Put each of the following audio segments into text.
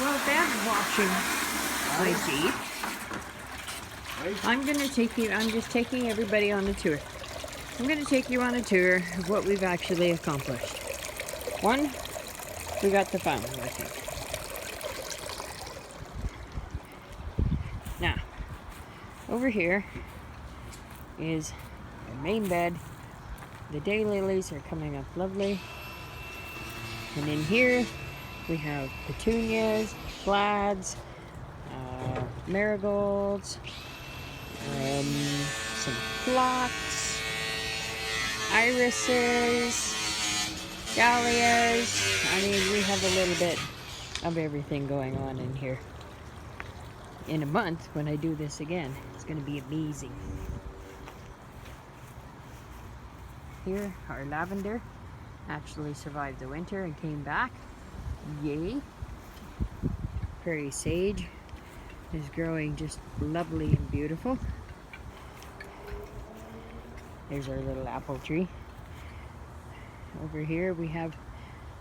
Well, Dad's washing my Jeep. I'm just taking everybody on a tour. I'm going to take you on a tour of what we've actually accomplished. One, we got the fountain working. Now, over here is our main bed. The daylilies are coming up lovely. And in here, we have petunias, glads, marigolds, some phlox, irises, dahlias. I mean, we have a little bit of everything going on in here. In a month, when I do this again, it's going to be amazing. Here, our lavender actually survived the winter and came back. Yay! Prairie sage is growing just lovely and beautiful. There's our little apple tree. Over here we have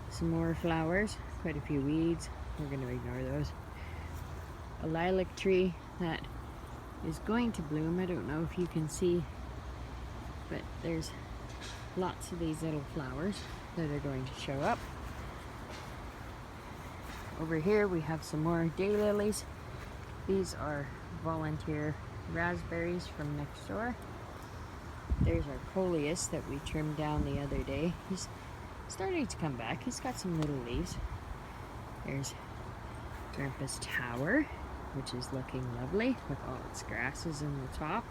some more flowers, quite a few weeds. We're going to ignore those. A lilac tree that is going to bloom. I don't know if you can see, but there's lots of these little flowers that are going to show up. Over here we have some more daylilies. These are volunteer raspberries from next door. There's our coleus that we trimmed down the other day. He's starting to come back. He's got some little leaves. There's Grandpa's tower, which is looking lovely with all its grasses in the top.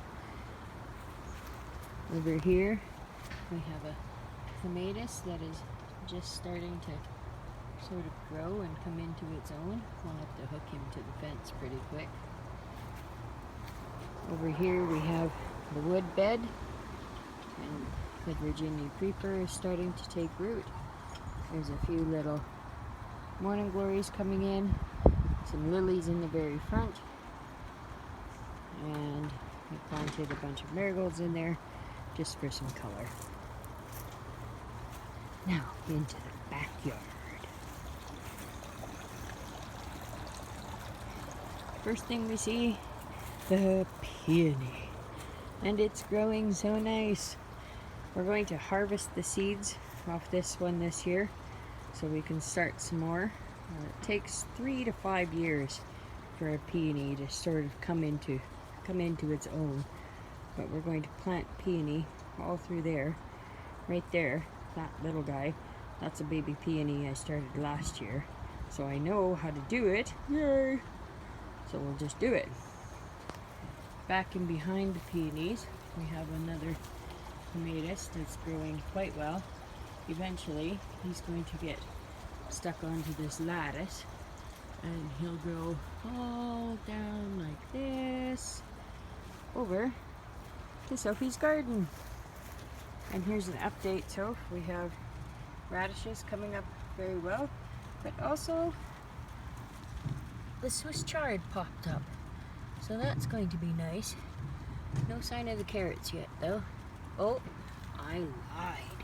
Over here we have a clematis that is just starting to sort of grow and come into its own. We'll have to hook him to the fence pretty quick. Over here we have the wood bed, and the Virginia creeper is starting to take root. There's a few little morning glories coming in, some lilies in the very front, and we planted a bunch of marigolds in there just for some color. Now into the backyard. First thing we see, the peony, and it's growing so nice. We're going to harvest the seeds off this one this year so we can start some more. It takes 3 to 5 years for a peony to sort of come into its own, but we're going to plant peony all through there. Right there, that little guy, that's a baby peony I started last year, so I know how to do it. Yay! So we'll just do it. Back in behind the peonies, we have another clematis that's growing quite well. Eventually, he's going to get stuck onto this lattice, and he'll grow all down like this over to Sophie's garden. And here's an update, Soph. We have radishes coming up very well, but also the Swiss chard popped up, so that's going to be nice. No sign of the carrots yet though. Oh, I lied.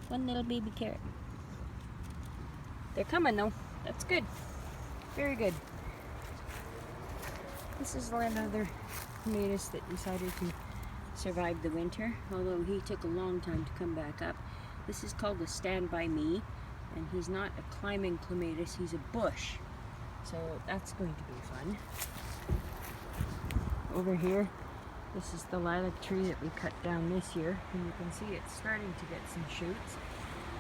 One little baby carrot. They're coming though. That's good. Very good. This is another clematis that decided to survive the winter, although he took a long time to come back up. This is called the Stand By Me, and he's not a climbing clematis, he's a bush. So that's going to be fun. Over here, this is the lilac tree that we cut down this year, and you can see it's starting to get some shoots.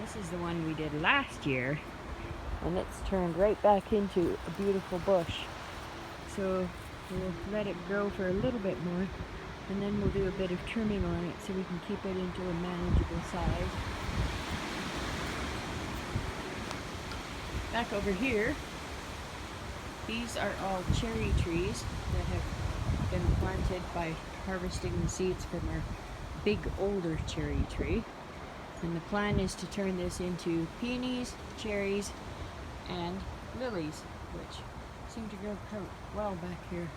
This is the one we did last year, and it's turned right back into a beautiful bush. So we'll let it grow for a little bit more, and then we'll do a bit of trimming on it so we can keep it into a manageable size. Back over here, these are all cherry trees that have been planted by harvesting the seeds from our big older cherry tree. And the plan is to turn this into peonies, cherries, and lilies, which seem to grow quite well back here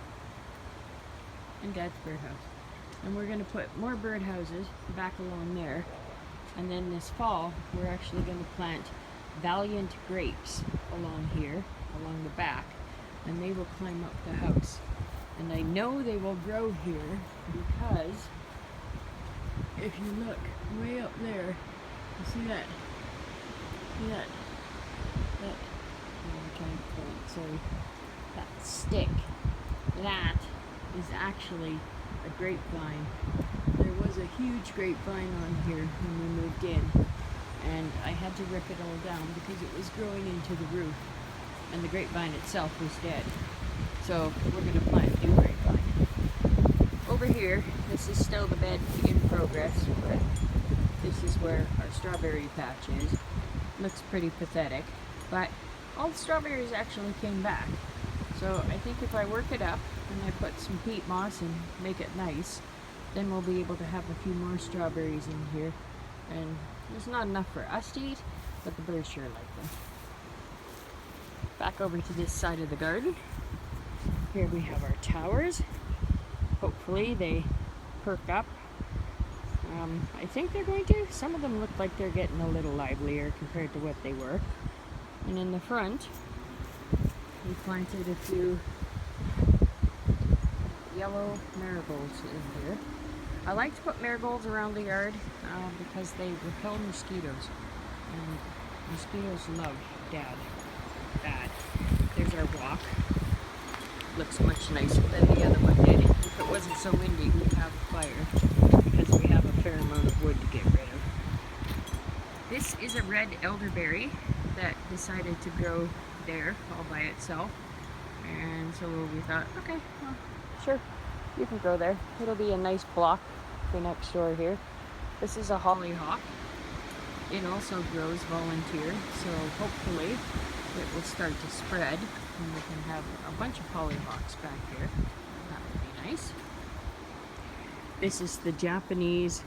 in Dad's birdhouse. And we're going to put more birdhouses back along there. And then this fall, we're actually going to plant valiant grapes along here, along the back, and they will climb up the house. And I know they will grow here because if you look way up there, you see that? See that? That, oh, I'm trying to point, sorry. That stick, that is actually a grapevine. There was a huge grapevine on here when we moved in, and I had to rip it all down because it was growing into the roof, and the grapevine itself was dead. So we're going to plant new grapevine. Over here, this is still the bed in progress, but this is where our strawberry patch is. Looks pretty pathetic, but all the strawberries actually came back. So I think if I work it up and I put some peat moss and make it nice, then we'll be able to have a few more strawberries in here. And there's not enough for us to eat, but the birds sure like them. Back over to this side of the garden. Here we have our towers. Hopefully they perk up. I think they're going to. Some of them look like they're getting a little livelier compared to what they were. And in the front, we planted a few yellow marigolds in here. I like to put marigolds around the yard because they repel mosquitoes. And mosquitoes love bad. There's our walk. Looks much nicer than the other one did. If it wasn't so windy, we'd have a fire because we have a fair amount of wood to get rid of. This is a red elderberry that decided to grow there all by itself. And so we thought, okay, well, sure, you can grow there. It'll be a nice block for next door here. This is a hollyhock. It also grows volunteer, so hopefully it will start to spread and we can have a bunch of hollyhocks back here. That would be nice. This is the Japanese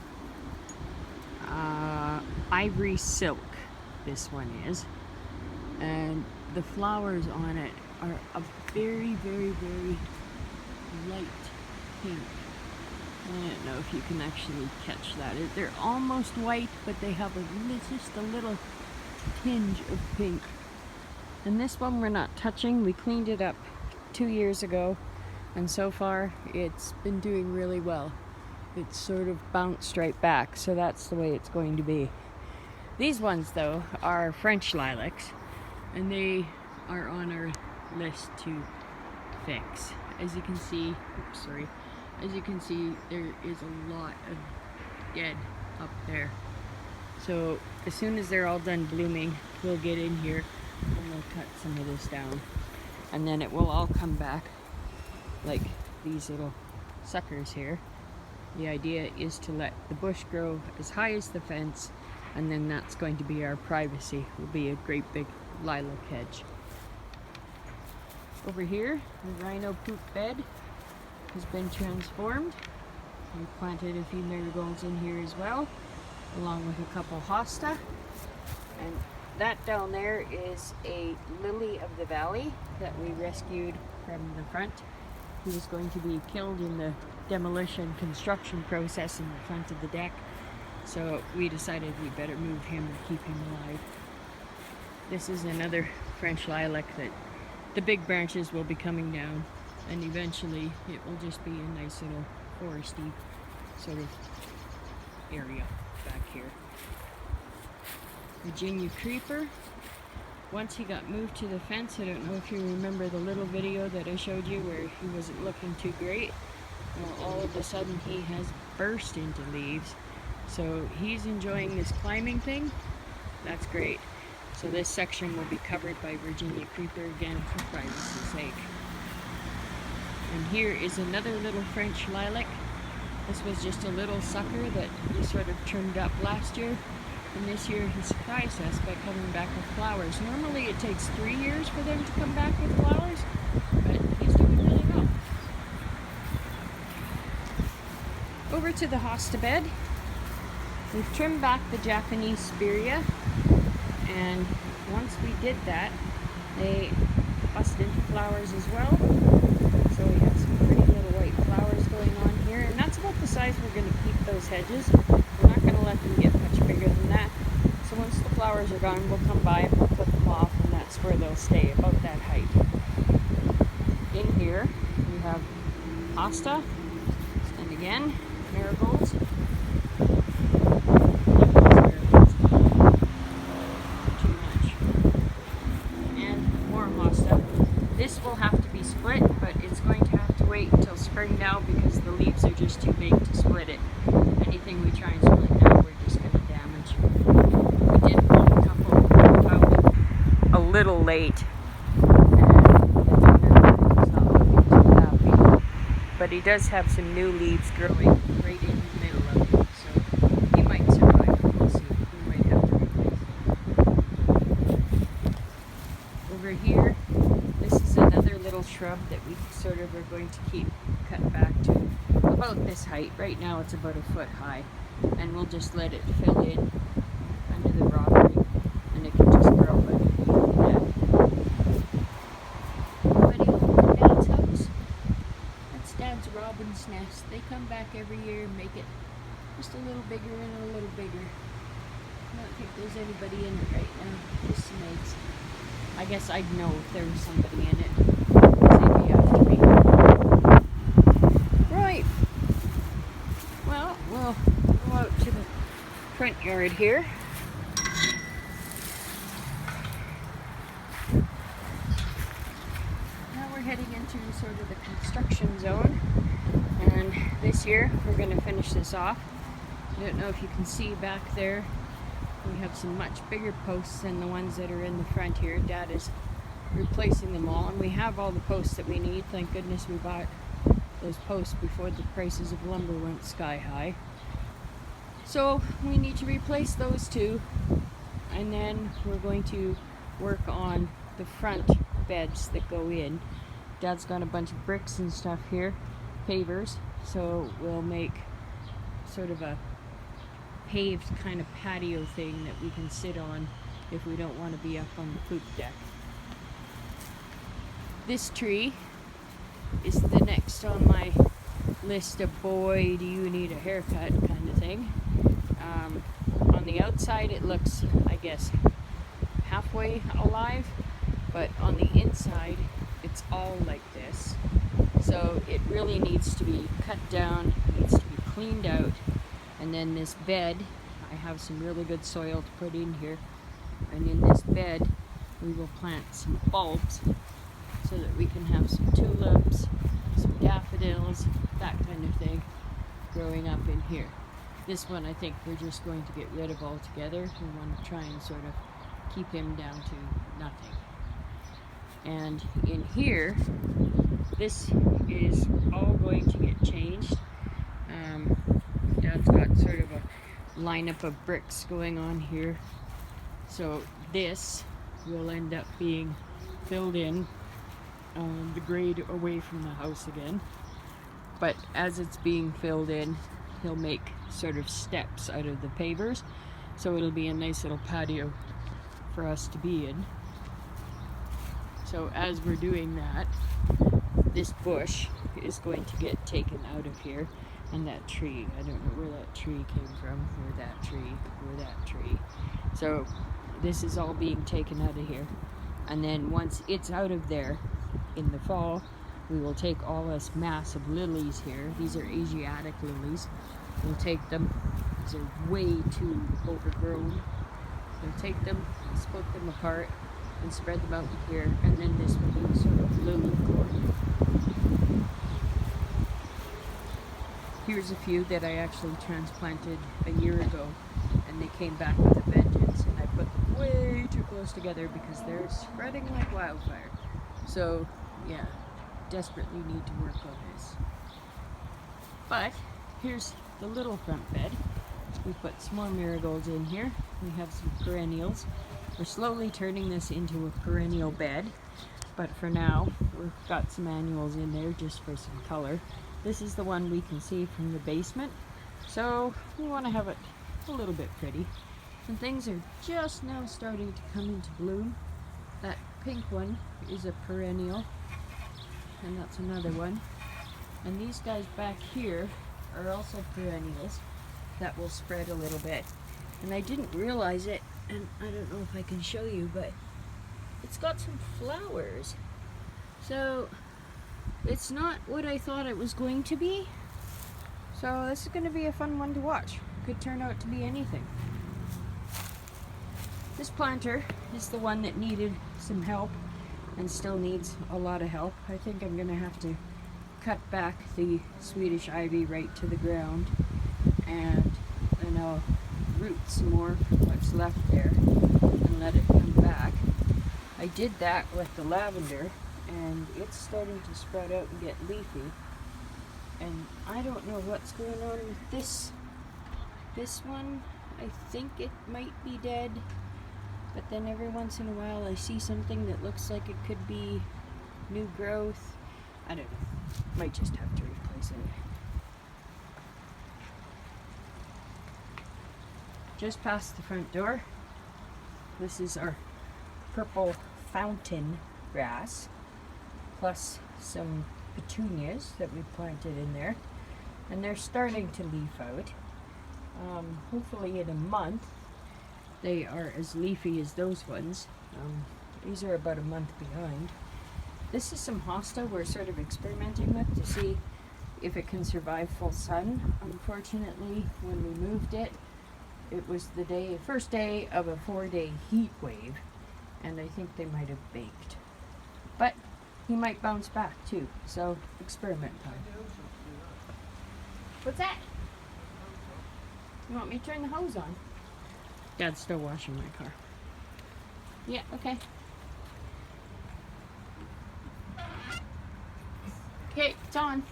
ivory silk, this one is. And the flowers on it are a very, very, very light pink. I don't know if you can actually catch that. They're almost white, but they have just a little tinge of pink. And this one we're not touching. We cleaned it up 2 years ago, and so far it's been doing really well. It's sort of bounced right back, so that's the way it's going to be. These ones, though, are French lilacs, and they are on our list to fix. As you can see, as you can see, there is a lot of dead up there. So as soon as they're all done blooming, we'll get in here and we'll cut some of this down. And then it will all come back like these little suckers here. The idea is to let the bush grow as high as the fence, and then that's going to be our privacy. It will be a great big lilac hedge. Over here, the rhino poop bed has been transformed. We planted a few marigolds in here as well, along with a couple hosta. And that down there is a lily of the valley that we rescued from the front. He was going to be killed in the demolition construction process in the front of the deck. So we decided we better move him and keep him alive. This is another French lilac that the big branches will be coming down, and eventually it will just be a nice little foresty sort of area back here. Virginia creeper. Once he got moved to the fence, I don't know if you remember the little video that I showed you where he wasn't looking too great. Well, all of a sudden he has burst into leaves. So he's enjoying this climbing thing. That's great. So this section will be covered by Virginia creeper again for privacy's sake. And here is another little French lilac. This was just a little sucker that we sort of trimmed up last year. And this year he surprised us by coming back with flowers. Normally it takes 3 years for them to come back with flowers, but he's doing really well. Over to the hosta bed. We've trimmed back the Japanese spirea, and once we did that, they busted into flowers as well. So we have some pretty little white flowers going on here, and that's about the size we're going to keep those hedges. We're not going to let them get much bigger than that. So once the flowers flowers are gone, we'll come by and we'll put them off, and that's where they'll stay, about that height. In here, we have hosta, and again, marigolds. Too much. And more hosta. This will have to be split, but it's going to have to wait until spring now because the leaves are just too big to split it. Anything we try and split now, we're just going to damage. We did pull a couple out a little late, and the owner is not looking too happy. But he does have some new leaves growing right in the middle of it, so he might survive. We'll see. We might have to replace him. Over here, this is another little shrub that we sort of are going to keep cut back to about this height. Right now it's about a foot high, and we'll just let it fill in under the rockery, and it can just grow underneath that. Anybody over at Dad's house? That's Dad's robin's nest. They come back every year and make it just a little bigger and a little bigger. I don't think there's anybody in it right now, just some eggs. I guess I'd know if there was somebody in it. They'd be after me. Right. Well, we'll go out to the front yard here. Now we're heading into sort of the construction zone. And this year we're going to finish this off. I don't know if you can see back there. We have some much bigger posts than the ones that are in the front here. Dad is replacing them all, and we have all the posts that we need. Thank goodness we bought those posts before the prices of lumber went sky high. So we need to replace those too, and then we're going to work on the front beds that go in. Dad's got a bunch of bricks and stuff here, pavers, so we'll make sort of a paved kind of patio thing that we can sit on if we don't want to be up on the poop deck. This tree is the next on my list of boy, do you need a haircut kind of thing. On the outside it looks, I guess, halfway alive, but on the inside it's all like this. So it really needs to be cut down, needs to be cleaned out. And then this bed, I have some really good soil to put in here. And in this bed, we will plant some bulbs so that we can have some tulips, some daffodils, that kind of thing growing up in here. This one I think we're just going to get rid of altogether. We want to try and sort of keep him down to nothing. And in here, this is all going to get changed. Dad's got sort of a lineup of bricks going on here. So this will end up being filled in the grade away from the house again. But as it's being filled in, he'll make sort of steps out of the pavers. So it'll be a nice little patio for us to be in. So as we're doing that, this bush is going to get taken out of here. And that tree, I don't know where that tree came from, where that tree. So this is all being taken out of here. And then once it's out of there in the fall, we will take all this mass of lilies here. These are Asiatic lilies. We'll take them, these are way too overgrown. We'll take them, split them apart, and spread them out here. And then this will be sort of lily garden. Here's a few that I actually transplanted a year ago, and they came back with a vengeance, and I put them way too close together because they're spreading like wildfire. So yeah, desperately need to work on this. But here's the little front bed. We put some more marigolds in here. We have some perennials. We're slowly turning this into a perennial bed, but for now we've got some annuals in there just for some color. This is the one we can see from the basement, so we want to have it a little bit pretty. And things are just now starting to come into bloom. That pink one is a perennial, and that's another one. And these guys back here are also perennials that will spread a little bit. And I didn't realize it and I don't know if I can show you, but it's got some flowers. So it's not what I thought it was going to be. So this is going to be a fun one to watch. Could turn out to be anything. This planter is the one that needed some help and still needs a lot of help. I think I'm going to have to cut back the Swedish ivy right to the ground, and then I'll root some more from what's left there and let it come back. I did that with the lavender, and it's starting to sprout out and get leafy. And I don't know what's going on with this one. I think it might be dead, but then every once in a while I see something that looks like it could be new growth. I don't know. Might just have to replace it. Just past the front door, this is our purple fountain grass, plus some petunias that we planted in there, and they're starting to leaf out. Hopefully in a month they are as leafy as those ones. These are about a month behind. This is some hosta we're sort of experimenting with to see if it can survive full sun. Unfortunately, when we moved it, it was the first day of a 4-day heat wave, and I think they might have baked. But he might bounce back too, so experiment time. What's that? You want me to turn the hose on? Dad's still washing my car. Yeah, okay. Okay, it's on.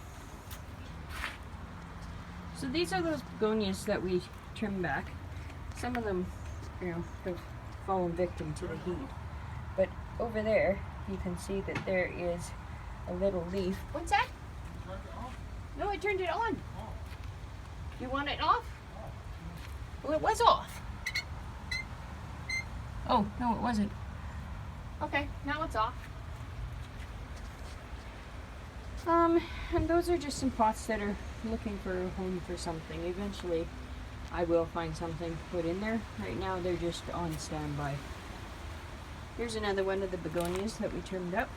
So these are those begonias that we trimmed back. Some of them, have fallen victim to the heat. But over there, you can see that there is a little leaf. What's that? No, I turned it on. You want it off? Well, it was off. Oh, no, it wasn't. Okay, now it's off. And those are just some pots that are looking for a home for something. Eventually, I will find something to put in there. Right now, they're just on standby. Here's another one of the begonias that we trimmed up.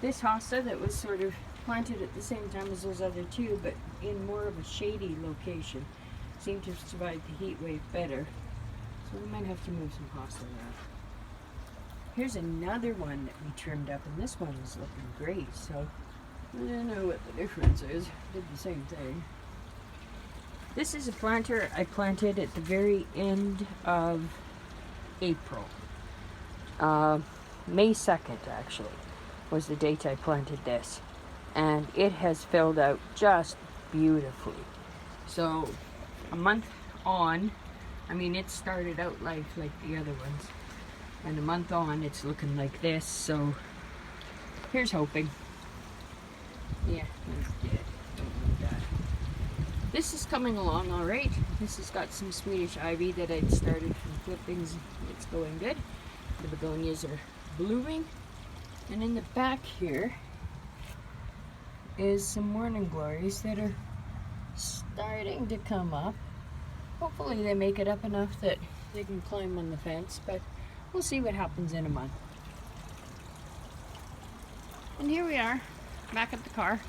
This hosta that was sort of planted at the same time as those other two, but in more of a shady location, seemed to survive the heat wave better. So we might have to move some hosta around. Here's another one that we trimmed up, and this one is looking great. So I don't know what the difference is. Did the same thing. This is a planter I planted at the very end of April. May 2nd actually was the date I planted this, and it has filled out just beautifully. So a month on, I mean, it started out life like the other ones, and a month on it's looking like this. So here's hoping. Yeah, that's dead. Don't want that. This is coming along all right. This has got some Swedish ivy that I'd started from clippings. It's going good. The begonias are blooming. And in the back here is some morning glories that are starting to come up. Hopefully they make it up enough that they can climb on the fence, but we'll see what happens in a month. And here we are, back at the car.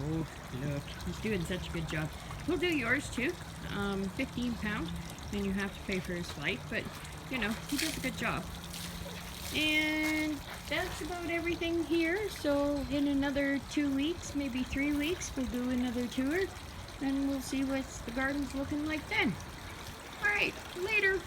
Oh, look, he's doing such a good job. We'll do yours too. £15, and you have to pay for his flight, but he does a good job. And that's about everything here. So in another 2 weeks, maybe 3 weeks, we'll do another tour, and we'll see what the garden's looking like then. All right, later.